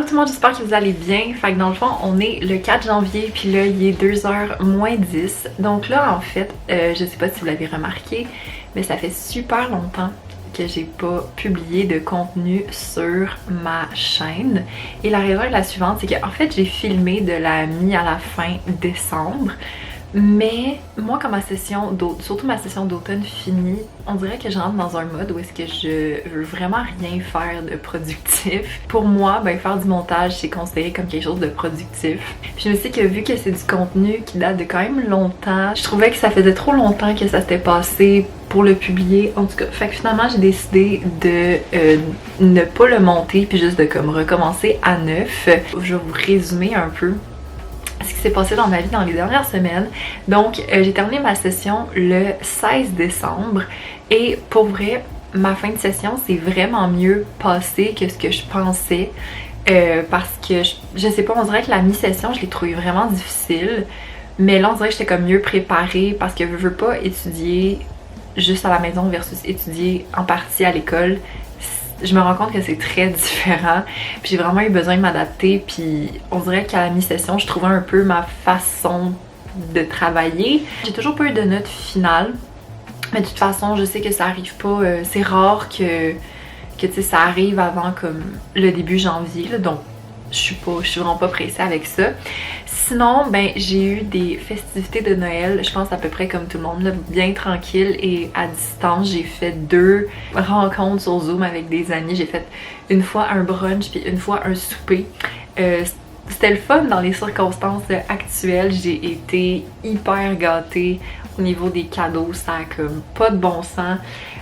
tout le monde, j'espère que vous allez bien. Fait que dans le fond, on est le 4 janvier, puis là, il est 2h moins 10. Donc là, en fait, je sais pas si vous l'avez remarqué, mais ça fait super longtemps que j'ai pas publié de contenu sur ma chaîne. Et la raison est la suivante, c'est qu'en fait, j'ai filmé de la mi à la fin décembre. Mais moi, quand ma session d'automne, surtout ma session d'automne finit, on dirait que je rentre dans un mode où est-ce que je veux vraiment rien faire de productif. Pour moi, ben faire du montage, c'est considéré comme quelque chose de productif. Puis je me suis dit que vu que c'est du contenu qui date de quand même longtemps, je trouvais que ça faisait trop longtemps que ça s'était passé pour le publier. En tout cas, fait que finalement, j'ai décidé de ne pas le monter puis juste de comme recommencer à neuf. Je vais vous résumer un peu ce qui s'est passé dans ma vie dans les dernières semaines. Donc, j'ai terminé ma session le 16 décembre et pour vrai, ma fin de session s'est vraiment mieux passée que ce que je pensais parce que, je sais pas, on dirait que la mi-session, je l'ai trouvée vraiment difficile, mais là, on dirait que j'étais comme mieux préparée parce que je veux pas étudier juste à la maison versus étudier en partie à l'école. Je me rends compte que c'est très différent, puis j'ai vraiment eu besoin de m'adapter, puis on dirait qu'à la mi-session, je trouvais un peu ma façon de travailler. J'ai toujours pas eu de note finale, mais de toute façon, je sais que ça arrive pas, c'est rare que tu sais, ça arrive avant comme le début janvier, là, donc je suis vraiment pas pressée avec ça. Sinon, ben j'ai eu des festivités de Noël, je pense à peu près comme tout le monde, là, bien tranquille et à distance. J'ai fait 2 rencontres sur Zoom avec des amis. J'ai fait une fois un brunch puis une fois un souper. C'était le fun dans les circonstances actuelles. J'ai été hyper gâtée au niveau des cadeaux, ça a comme pas de bon sens.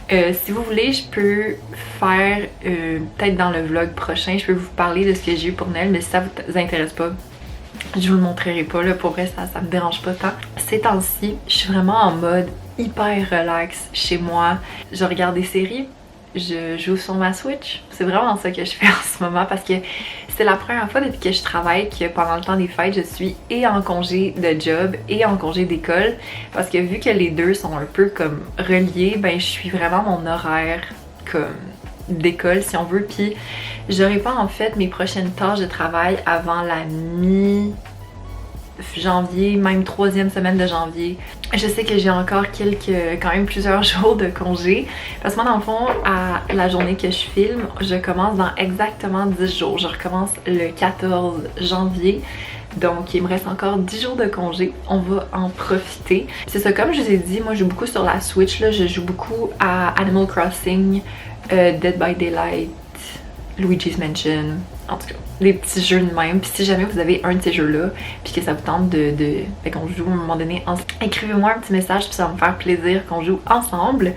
Si vous voulez, je peux faire, peut-être dans le vlog prochain, je peux vous parler de ce que j'ai eu pour Noël, mais si ça vous intéresse pas, je vous le montrerai pas, là, pour vrai, ça me dérange pas tant. Ces temps-ci, je suis vraiment en mode hyper relax chez moi. Je regarde des séries, je joue sur ma Switch. C'est vraiment ça que je fais en ce moment parce que c'est la première fois depuis que je travaille que pendant le temps des fêtes, je suis et en congé de job et en congé d'école. Parce que vu que les deux sont un peu comme reliés, ben je suis vraiment mon horaire comme d'école si on veut, puis j'aurai pas en fait mes prochaines tâches de travail avant la mi-janvier, même 3e semaine de janvier. Je sais que j'ai encore quand même plusieurs jours de congé parce que moi dans le fond, à la journée que je filme, je commence dans exactement 10 jours. Je recommence le 14 janvier. Donc il me reste encore 10 jours de congé, on va en profiter. C'est ça, comme je vous ai dit, moi je joue beaucoup sur la Switch, là, je joue beaucoup à Animal Crossing, Dead by Daylight, Luigi's Mansion, en tout cas, des petits jeux de même. Puis si jamais vous avez un de ces jeux-là, puis que ça vous tente qu'on joue à un moment donné ensemble, écrivez-moi un petit message, puis ça va me faire plaisir qu'on joue ensemble.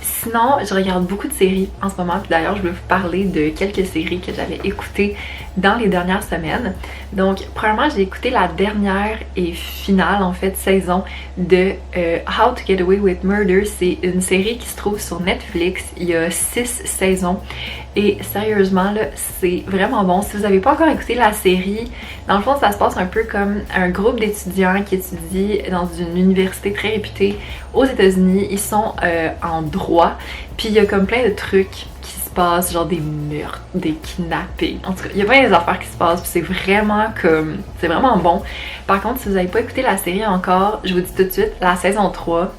Sinon, je regarde beaucoup de séries en ce moment, puis d'ailleurs, je vais vous parler de quelques séries que j'avais écoutées dans les dernières semaines. Donc, premièrement, j'ai écouté la dernière et finale, en fait, saison de How to Get Away with Murder. C'est une série qui se trouve sur Netflix. Il y a 6 saisons. Et sérieusement, là, c'est vraiment bon. Si vous n'avez pas encore écouté la série, dans le fond, ça se passe un peu comme un groupe d'étudiants qui étudient dans une université très réputée aux États-Unis. Ils sont en droit. Puis il y a comme plein de trucs qui se passent, genre des meurtres, des kidnappés. En tout cas, il y a plein des affaires qui se passent. Puis c'est vraiment comme... c'est vraiment bon. Par contre, si vous n'avez pas écouté la série encore, je vous dis tout de suite, la saison 3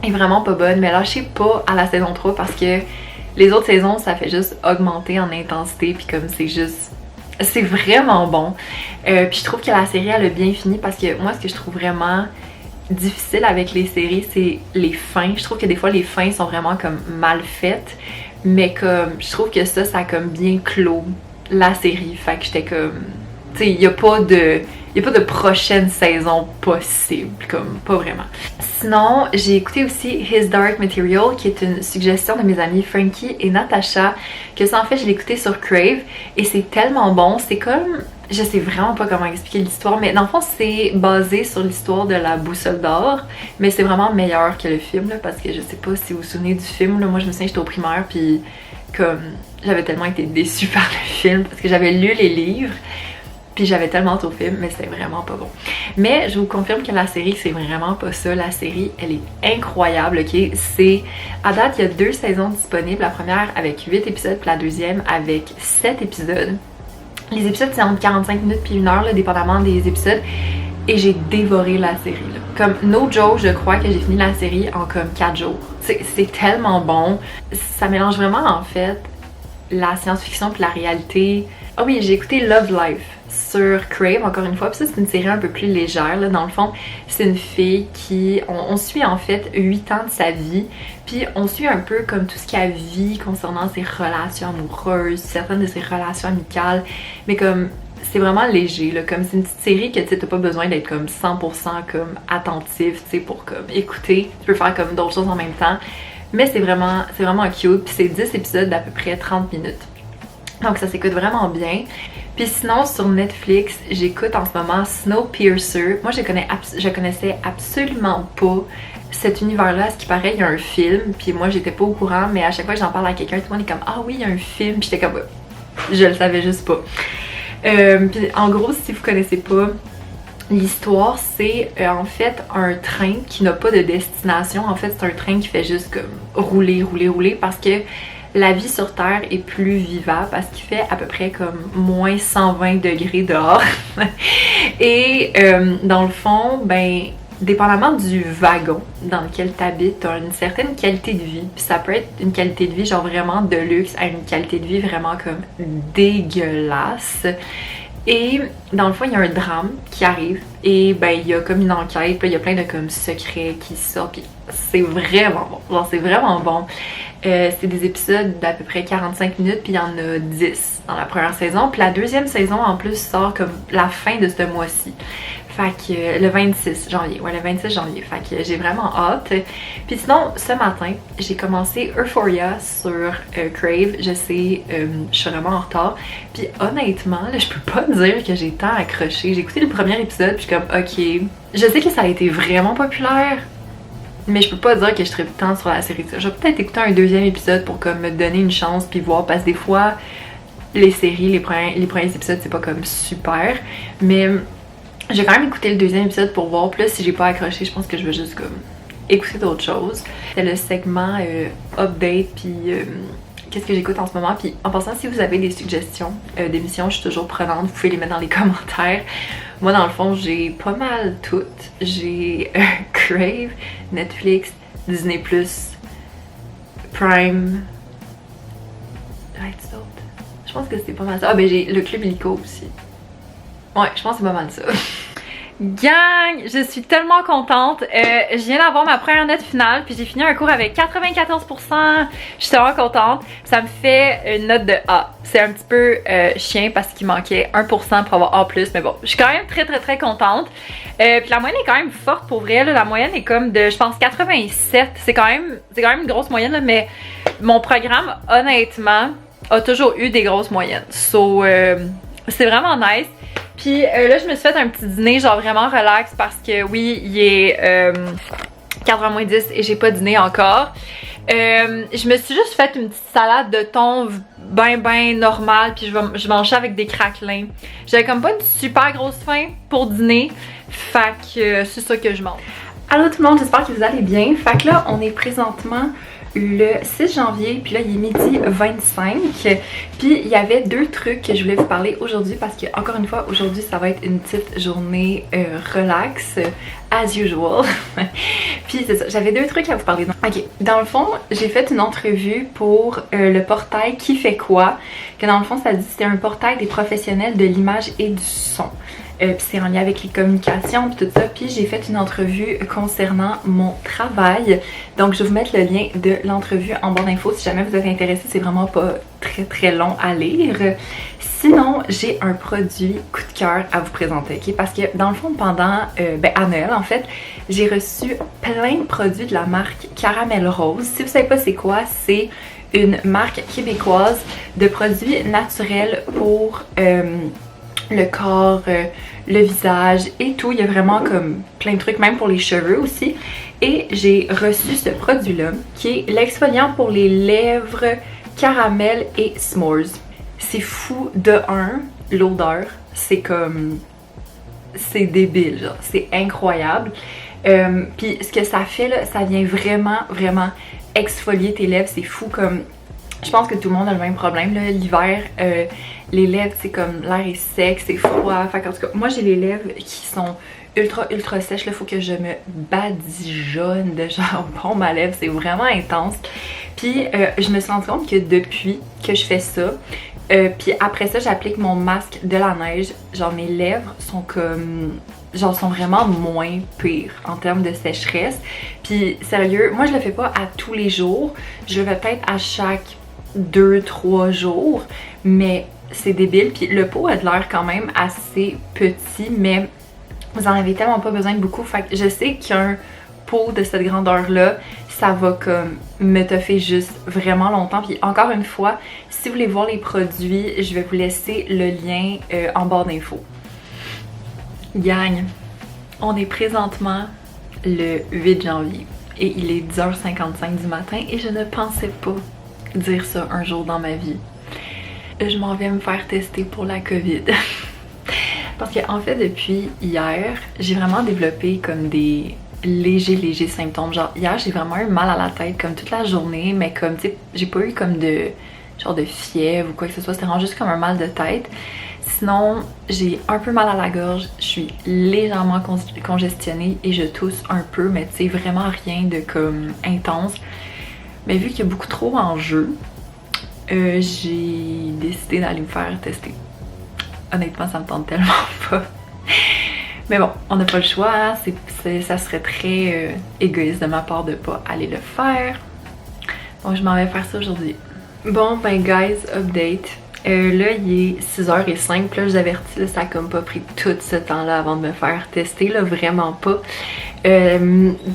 est vraiment pas bonne. Mais lâchez pas à la saison 3 parce que les autres saisons, ça fait juste augmenter en intensité, puis comme c'est juste... c'est vraiment bon. Puis je trouve que la série, elle a bien fini parce que moi, ce que je trouve vraiment difficile avec les séries, c'est les fins. Je trouve que des fois, les fins sont vraiment comme mal faites, mais comme je trouve que ça a comme bien clos la série. Fait que j'étais comme... tu sais, il n'y a pas de prochaine saison possible, comme pas vraiment. Sinon, j'ai écouté aussi His Dark Material, qui est une suggestion de mes amis Frankie et Natasha, que ça en fait je l'ai écouté sur Crave, et c'est tellement bon, c'est comme... je sais vraiment pas comment expliquer l'histoire, mais dans le fond c'est basé sur l'histoire de la boussole d'or, mais c'est vraiment meilleur que le film, là, parce que je sais pas si vous vous souvenez du film, là, moi je me souviens j'étais au primaire, puis comme j'avais tellement été déçue par le film, parce que j'avais lu les livres, puis j'avais tellement hâte au film, mais c'était vraiment pas bon. Mais je vous confirme que la série, c'est vraiment pas ça. La série, elle est incroyable, ok? C'est... à date, il y a 2 saisons disponibles. La première avec 8 épisodes, puis la deuxième avec 7 épisodes. Les épisodes c'est entre 45 minutes puis 1 heure, là, dépendamment des épisodes. Et j'ai dévoré la série là. Comme no joke, je crois que j'ai fini la série en comme 4 jours. C'est tellement bon. Ça mélange vraiment en fait la science-fiction puis la réalité. Ah oui, j'ai écouté Love Life sur Crave encore une fois, puis ça c'est une série un peu plus légère là. Dans le fond, c'est une fille qui, on suit en fait 8 ans de sa vie, puis on suit un peu comme tout ce qu'elle vit concernant ses relations amoureuses, certaines de ses relations amicales, mais comme c'est vraiment léger là, comme c'est une petite série que tu sais t'as pas besoin d'être comme 100% comme attentif, tu sais, pour comme écouter, tu peux faire comme d'autres choses en même temps, mais c'est vraiment cute, puis c'est 10 épisodes d'à peu près 30 minutes. Donc ça s'écoute vraiment bien. Puis sinon sur Netflix, j'écoute en ce moment Snowpiercer. Moi je connaissais absolument pas cet univers-là. À ce qui paraît, il y a un film, puis moi j'étais pas au courant, mais à chaque fois que j'en parle à quelqu'un, tout le monde est comme ah oui, il y a un film, puis j'étais comme je le savais juste pas. Puis en gros, si vous connaissez pas l'histoire, c'est en fait un train qui n'a pas de destination. En fait, c'est un train qui fait juste comme rouler parce que la vie sur Terre est plus vivable parce qu'il fait à peu près comme moins 120 degrés dehors. Et dans le fond, ben, dépendamment du wagon dans lequel tu habites, tu as une certaine qualité de vie. Puis ça peut être une qualité de vie genre vraiment de luxe à une qualité de vie vraiment comme dégueulasse. Et dans le fond, il y a un drame qui arrive et ben il y a comme une enquête, puis il y a plein de comme secrets qui sortent, puis c'est vraiment bon, genre c'est vraiment bon. C'est des épisodes d'à peu près 45 minutes, puis il y en a 10 dans la première saison, puis la deuxième saison en plus sort comme la fin de ce mois-ci. Fait que le 26 janvier, ouais, le 26 janvier, fait que j'ai vraiment hâte. Puis sinon, ce matin, j'ai commencé Euphoria sur Crave. Je sais, je suis vraiment en retard. Puis honnêtement, là, je peux pas dire que j'ai tant accroché. J'ai écouté le premier épisode, puis je suis comme, ok. Je sais que ça a été vraiment populaire, mais je peux pas dire que je tripe tant sur la série. Je vais peut-être écouter un deuxième épisode pour comme me donner une chance, puis voir, parce que des fois, les séries, les premiers épisodes, c'est pas comme super, mais j'ai quand même écouté le deuxième épisode pour voir. Plus si j'ai pas accroché, je pense que je vais juste comme écouter d'autres choses. C'est le segment update, puis qu'est-ce que j'écoute en ce moment. Puis en passant, si vous avez des suggestions d'émissions, je suis toujours prenante, vous pouvez les mettre dans les commentaires. Moi dans le fond, j'ai pas mal toutes. J'ai Crave, Netflix, Disney+, Prime. Je pense que c'était pas mal ça. Ah ben j'ai le Club Illico aussi. Ouais, je pense que c'est pas mal ça. Gang, je suis tellement contente. Je viens d'avoir ma première note finale, puis j'ai fini un cours avec 94%. Je suis tellement contente. Ça me fait une note de A. C'est un petit peu chien parce qu'il manquait 1% pour avoir A+, mais bon, je suis quand même très contente. Puis la moyenne est quand même forte pour vrai, là. La moyenne est comme de, je pense, 87. C'est quand même une grosse moyenne, là, mais mon programme, honnêtement, a toujours eu des grosses moyennes. So, c'est vraiment nice. Puis là, je me suis fait un petit dîner genre vraiment relax parce que oui, il est 4h moins 10 et j'ai pas dîné encore. Je me suis juste fait une petite salade de thon ben normale, puis je mangeais avec des craquelins. J'avais comme pas une super grosse faim pour dîner, fait que c'est ça que je mange. Allô tout le monde, j'espère que vous allez bien. Fait que là, on est présentement le 6 janvier, puis là il est midi 25, puis il y avait deux trucs que je voulais vous parler aujourd'hui parce que encore une fois aujourd'hui ça va être une petite journée relax as usual. Puis c'est ça, j'avais deux trucs à vous parler. Ok, dans le fond j'ai fait une entrevue pour le portail Qui fait quoi, que dans le fond ça dit c'était un portail des professionnels de l'image et du son. Puis c'est en lien avec les communications puis tout ça, puis j'ai fait une entrevue concernant mon travail, donc je vais vous mettre le lien de l'entrevue en barre d'infos si jamais vous êtes intéressé. C'est vraiment pas très long à lire. Sinon j'ai un produit coup de cœur à vous présenter, ok? Parce que dans le fond pendant à Noël en fait j'ai reçu plein de produits de la marque Caramel Rose. Si vous savez pas c'est quoi, c'est une marque québécoise de produits naturels pour le corps, le visage et tout. Il y a vraiment comme plein de trucs, même pour les cheveux aussi. Et j'ai reçu ce produit-là qui est l'exfoliant pour les lèvres caramel et s'mores. C'est fou de l'odeur, c'est comme... c'est débile, genre, c'est incroyable. Puis ce que ça fait là, ça vient vraiment exfolier tes lèvres, c'est fou comme... Je pense que tout le monde a le même problème, là. L'hiver, les lèvres, c'est comme l'air est sec, c'est froid. Fait qu'en tout cas, moi j'ai les lèvres qui sont ultra sèches. Là, faut que je me badigeonne de genre bon ma lèvre, c'est vraiment intense. Puis je me suis rendu compte que depuis que je fais ça, puis après ça j'applique mon masque de la neige, genre mes lèvres sont comme... genre sont vraiment moins pires en termes de sécheresse. Puis sérieux, moi je le fais pas à tous les jours, je le fais peut-être à chaque 2-3 jours, mais c'est débile. Puis le pot a de l'air quand même assez petit, mais vous en avez tellement pas besoin de beaucoup. Fait que je sais qu'un pot de cette grandeur là, ça va comme me toffer juste vraiment longtemps. Puis encore une fois, si vous voulez voir les produits, je vais vous laisser le lien en barre d'infos. Gang, on est présentement le 8 janvier et il est 10h55 du matin et je ne pensais pas dire ça un jour dans ma vie. Je m'en vais me faire tester pour la COVID. Parce que en fait depuis hier, j'ai vraiment développé comme des légers symptômes. Genre hier j'ai vraiment eu mal à la tête comme toute la journée, mais comme tu sais, j'ai pas eu comme de genre de fièvre ou quoi que ce soit, c'était vraiment juste comme un mal de tête. Sinon, j'ai un peu mal à la gorge, je suis légèrement congestionnée et je tousse un peu, mais tu sais, vraiment rien de comme intense. Mais vu qu'il y a beaucoup trop en jeu, j'ai décidé d'aller me faire tester. Honnêtement, ça me tente tellement pas. Mais bon, on n'a pas le choix, hein? Ça serait très égoïste de ma part de pas aller le faire. Donc je m'en vais faire ça aujourd'hui. Bon ben guys, update. Là il est 6h05, puis là je vous avertis, là, ça a comme pas pris tout ce temps-là avant de me faire tester, là, vraiment pas.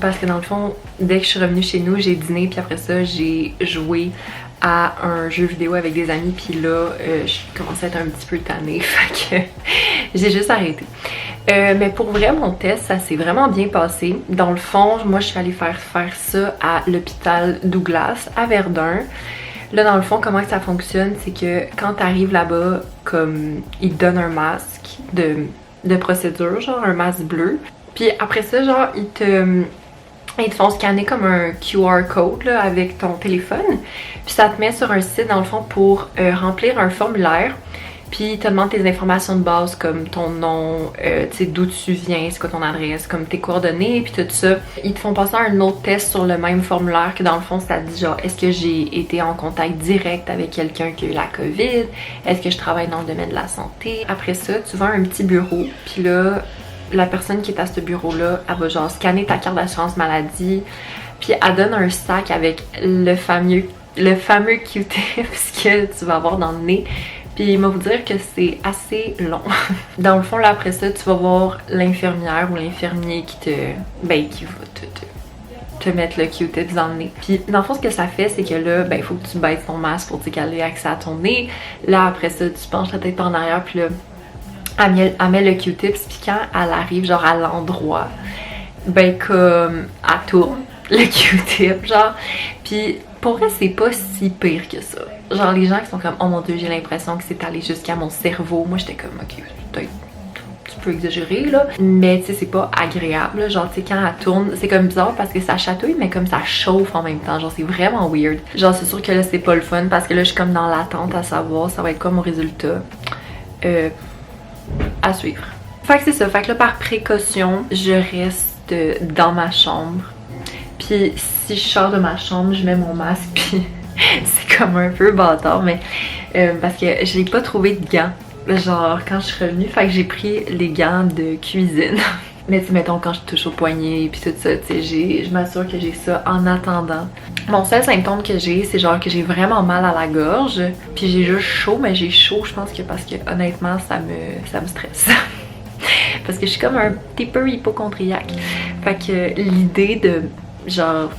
Parce que dans le fond, dès que je suis revenue chez nous, j'ai dîné, puis après ça j'ai joué à un jeu vidéo avec des amis, puis là je commençais à être un petit peu tannée, fait que j'ai juste arrêté. Mais pour vrai, mon test, ça s'est vraiment bien passé. Dans le fond, moi je suis allée faire ça à l'hôpital Douglas à Verdun. Là, dans le fond, comment que ça fonctionne, c'est que quand t'arrives là-bas, comme ils te donnent un masque de procédure, genre un masque bleu. Puis après ça, genre, ils te font scanner comme un QR code là, avec ton téléphone. Puis ça te met sur un site, dans le fond, pour remplir un formulaire. Puis ils te demandent tes informations de base comme ton nom, tu sais d'où tu viens, c'est quoi ton adresse, comme tes coordonnées, puis tout ça. Ils te font passer un autre test sur le même formulaire que dans le fond, ça dit genre est-ce que j'ai été en contact direct avec quelqu'un qui a eu la COVID, est-ce que je travaille dans le domaine de la santé. Après ça, tu vas à un petit bureau, puis là, la personne qui est à ce bureau-là, elle va genre scanner ta carte d'assurance maladie, puis elle donne un sac avec le fameux Q-tips que tu vas avoir dans le nez. Puis il va vous dire que c'est assez long. Dans le fond, là, après ça, tu vas voir l'infirmière ou l'infirmier qui va te mettre le Q-tip dans le nez. Puis dans le fond, ce que ça fait, c'est que là, ben, il faut que tu baisses ton masque pour qu'elle ait accès à ton nez. Là, après ça, tu penches ta tête par en arrière, puis là, elle met le Q-tip, puis quand elle arrive, genre, à l'endroit, ben, comme, elle tourne le Q-tip, genre. Puis pour vrai, c'est pas si pire que ça. Genre les gens qui sont comme oh mon dieu, j'ai l'impression que c'est allé jusqu'à mon cerveau. Moi j'étais comme ok, peut-être un petit peu exagéré là. Mais tu sais, c'est pas agréable là. Genre tu sais, quand elle tourne, c'est comme bizarre parce que ça chatouille mais comme ça chauffe en même temps. Genre c'est vraiment weird. Genre c'est sûr que là c'est pas le fun parce que là je suis comme dans l'attente à savoir ça va être quoi mon résultat. À suivre. Fait que c'est ça. Fait que là par précaution, je reste dans ma chambre. Puis si je sors de ma chambre, je mets mon masque puis c'est comme un peu bâtard, mais parce que j'ai pas trouvé de gants. Genre quand je suis revenue, fait que j'ai pris les gants de cuisine. Mais tu sais, mettons quand je touche au poignet puis tout ça, tu sais, je m'assure que j'ai ça en attendant. Mon seul symptôme que j'ai, c'est genre que j'ai vraiment mal à la gorge. Puis j'ai juste chaud, mais j'ai chaud, je pense que parce que honnêtement, ça me stresse. Parce que je suis comme un petit peu hypochondriaque. Fait que l'idée de genre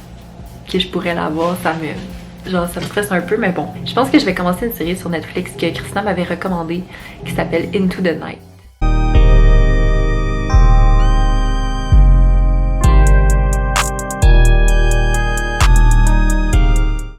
que je pourrais l'avoir, ça me stresse un peu, mais bon. Je pense que je vais commencer une série sur Netflix que Christina m'avait recommandée qui s'appelle Into the Night.